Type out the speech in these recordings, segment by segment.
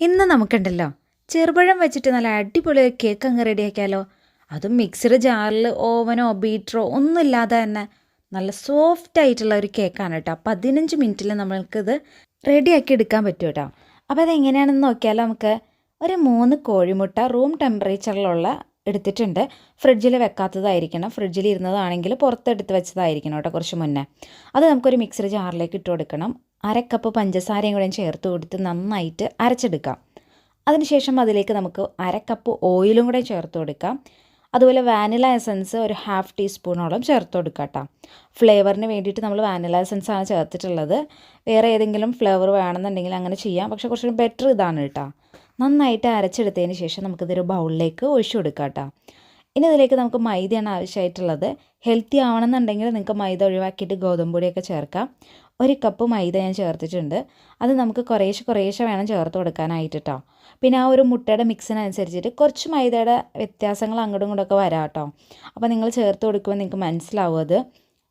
ഇന്ന് നമുക്കുണ്ടല്ലോ ചെറുപഴം വെച്ചിട്ട് നല്ല അടിപൊളി കേക്ക് അങ്ങ് റെഡിയാക്കിയാലോ. അതും മിക്സഡ് ജാറിൽ ഓവനോ ബീറ്ററോ ഒന്നും ഇല്ലാതെ തന്നെ നല്ല സോഫ്റ്റ് ആയിട്ടുള്ള ഒരു കേക്കാണ് കേട്ടോ. 15 മിനിറ്റിൽ നമ്മൾക്കിത് റെഡിയാക്കി എടുക്കാൻ പറ്റും കേട്ടോ. അപ്പോൾ അതെങ്ങനെയാണെന്ന് നോക്കിയാലോ. നമുക്ക് ഒരു 3 കോഴിമുട്ട റൂം ടെമ്പറേച്ചറിലുള്ള എടുത്തിട്ടുണ്ട്. ഫ്രിഡ്ജിൽ വെക്കാത്തതായിരിക്കണം. ഫ്രിഡ്ജിൽ ഇരുന്നതാണെങ്കിൽ പുറത്തെടുത്ത് വെച്ചതായിരിക്കണം കേട്ടോ കുറച്ച് മുന്നേ. അത് നമുക്കൊരു മിക്സഡ് ജാറിലേക്ക് ഇട്ട് കൊടുക്കണം. 1/2 കപ്പ് പഞ്ചസാരയും കൂടെ ചേർത്ത് കൊടുത്ത് നന്നായിട്ട് അരച്ചെടുക്കാം. അതിനുശേഷം അതിലേക്ക് നമുക്ക് 1/2 കപ്പ് ഓയിലും കൂടെ ചേർത്ത് കൊടുക്കാം. അതുപോലെ വാനില എസൻസ് ഒരു 1/2 ടീസ്പൂണോളം ചേർത്ത് കൊടുക്കാം കേട്ടോ. ഫ്ലേവറിന് വേണ്ടിയിട്ട് നമ്മൾ വാനില എസൻസ് ആണ് ചേർത്തിട്ടുള്ളത്. വേറെ ഏതെങ്കിലും ഫ്ലേവർ വേണമെന്നുണ്ടെങ്കിൽ അങ്ങനെ ചെയ്യാം. പക്ഷേ കുറച്ചുകൂടി ബെറ്റർ ഇതാണ് കേട്ടോ. നന്നായിട്ട് അരച്ചെടുത്തതിന് ശേഷം നമുക്കിതൊരു ബൗളിലേക്ക് ഒഴിച്ചു കൊടുക്കാം കേട്ടോ. ഇനി ഇതിലേക്ക് നമുക്ക് മൈദയാണ് ആവശ്യമായിട്ടുള്ളത്. ഹെൽത്തി ആവണമെന്നുണ്ടെങ്കിൽ നിങ്ങൾക്ക് മൈദ ഒഴിവാക്കിയിട്ട് ഗോതമ്പ് പൊടിയൊക്കെ ചേർക്കാം. 1 കപ്പ് മൈദ ഞാൻ ചേർത്തിട്ടുണ്ട്. അത് നമുക്ക് കുറേശ്ശെ വേണം ചേർത്ത് കൊടുക്കാനായിട്ട് കേട്ടോ. പിന്നെ ആ ഒരു മുട്ടയുടെ മിക്സിനനുസരിച്ചിട്ട് കുറച്ച് മൈദയുടെ വ്യത്യാസങ്ങൾ അങ്ങോട്ടും ഇങ്ങോട്ടൊക്കെ വരാം കേട്ടോ. അപ്പോൾ നിങ്ങൾ ചേർത്ത് കൊടുക്കുമ്പോൾ നിങ്ങൾക്ക് മനസ്സിലാവും അത്.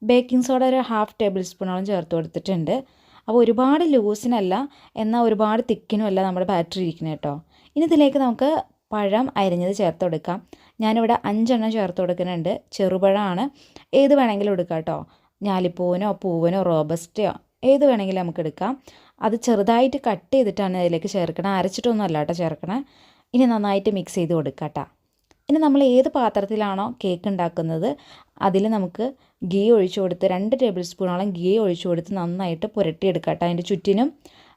ബേക്കിംഗ് സോഡ ഒരു 1/2 ടേബിൾ സ്പൂണോളം ചേർത്ത് കൊടുത്തിട്ടുണ്ട്. അപ്പോൾ ഒരുപാട് ലൂസിനല്ല എന്നാൽ ഒരുപാട് തിക്കിനുമല്ല നമ്മുടെ ബാറ്ററി ഇരിക്കുന്നത് കേട്ടോ. ഇനി ഇതിലേക്ക് നമുക്ക് പഴം അരിഞ്ഞത് ചേർത്ത് കൊടുക്കാം. ഞാനിവിടെ 5 എണ്ണം ചേർത്ത് കൊടുക്കുന്നുണ്ട്. ചെറുപഴമാണ്. ഏത് വേണമെങ്കിലും എടുക്കാം കേട്ടോ. ഞാലിപ്പൂവനോ പൂവനോ റോബസ്റ്റയോ ഏത് വേണമെങ്കിലും നമുക്ക് എടുക്കാം. അത് ചെറുതായിട്ട് കട്ട് ചെയ്തിട്ടാണ് അതിലേക്ക് ചേർക്കണം. അരച്ചിട്ടൊന്നും അല്ല കേട്ടോ ചേർക്കണേ. ഇനി നന്നായിട്ട് മിക്സ് ചെയ്ത് കൊടുക്കാം കേട്ടോ. ഇനി നമ്മൾ ഏത് പാത്രത്തിലാണോ കേക്ക് ഉണ്ടാക്കുന്നത് അതിൽ നമുക്ക് ഗീ ഒഴിച്ചു കൊടുത്ത് 2 ടേബിൾ സ്പൂണോളം ഗീ ഒഴിച്ചു കൊടുത്ത് നന്നായിട്ട് പുരട്ടിയെടുക്കാം കേട്ടോ അതിൻ്റെ ചുറ്റിനും.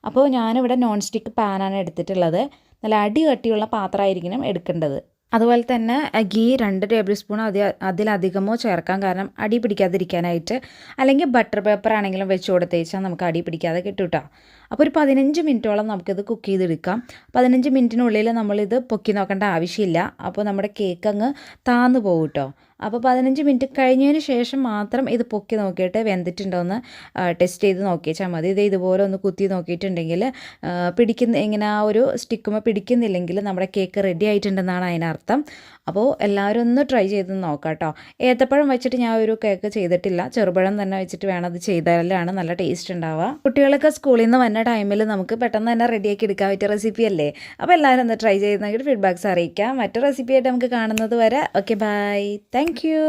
അപ്പോൾ ഞാനിവിടെ നോൺ സ്റ്റിക്ക് പാനാണ് എടുത്തിട്ടുള്ളത്. നല്ല അടി കട്ടിയുള്ള പാത്രമായിരിക്കണം എടുക്കേണ്ടത്. അതുപോലെ തന്നെ ഗീ 2 ടേബിൾ സ്പൂൺ അതിലധികമോ ചേർക്കാം. കാരണം അടി പിടിക്കാതിരിക്കാനായിട്ട്. അല്ലെങ്കിൽ ബട്ടർ പേപ്പർ ആണെങ്കിലും വെച്ച് കൊടുത്തേച്ചാൽ നമുക്ക് അടി പിടിക്കാതെ കിട്ടും കേട്ടോ. അപ്പോൾ ഒരു 15 മിനിറ്റോളം നമുക്കിത് കുക്ക് ചെയ്തെടുക്കാം. 15 മിനിറ്റിനുള്ളിൽ നമ്മളിത് പൊക്കി നോക്കേണ്ട ആവശ്യമില്ല. അപ്പോൾ നമ്മുടെ കേക്ക് അങ്ങ് താന്നു പോകും കേട്ടോ. അപ്പോൾ 15 മിനിറ്റ് കഴിഞ്ഞതിന് ശേഷം മാത്രം ഇത് പൊക്കി നോക്കിയിട്ട് വെന്തിട്ടുണ്ടോ എന്ന് ടെസ്റ്റ് ചെയ്ത് നോക്കിയാൽ മതി. ഇത് ഇതുപോലെ ഒന്ന് കുത്തി നോക്കിയിട്ടുണ്ടെങ്കിൽ ഇങ്ങനെ ആ ഒരു സ്റ്റിക്കുമ്പോൾ പിടിക്കുന്നില്ലെങ്കിൽ നമ്മുടെ കേക്ക് റെഡി ആയിട്ടുണ്ടെന്നാണ് അതിനർത്ഥം. അപ്പോൾ എല്ലാവരും ഒന്ന് ട്രൈ ചെയ്ത് നോക്കാം കേട്ടോ. ഏത്തപ്പഴം വെച്ചിട്ട് ഞാൻ ഒരു കേക്ക് ചെയ്തിട്ടില്ല. ചെറുപഴം തന്നെ വെച്ചിട്ട് വേണം അത് ചെയ്താലാണ് നല്ല ടേസ്റ്റ് ഉണ്ടാവുക. കുട്ടികളൊക്കെ സ്കൂളിൽ നിന്ന് വന്ന ടൈമിൽ നമുക്ക് പെട്ടെന്ന് തന്നെ റെഡിയാക്കി എടുക്കാൻ പറ്റിയ റെസിപ്പി അല്ലേ. അപ്പോൾ എല്ലാവരും ഒന്ന് ട്രൈ ചെയ്ത് നോക്കിയിട്ട് ഫീഡ്ബാക്ക്സ് അറിയിക്കാം. മറ്റൊരു റെസിപ്പിയായിട്ട് നമുക്ക് കാണുന്നത് വരെ ഓക്കെ ബൈ. Thank you.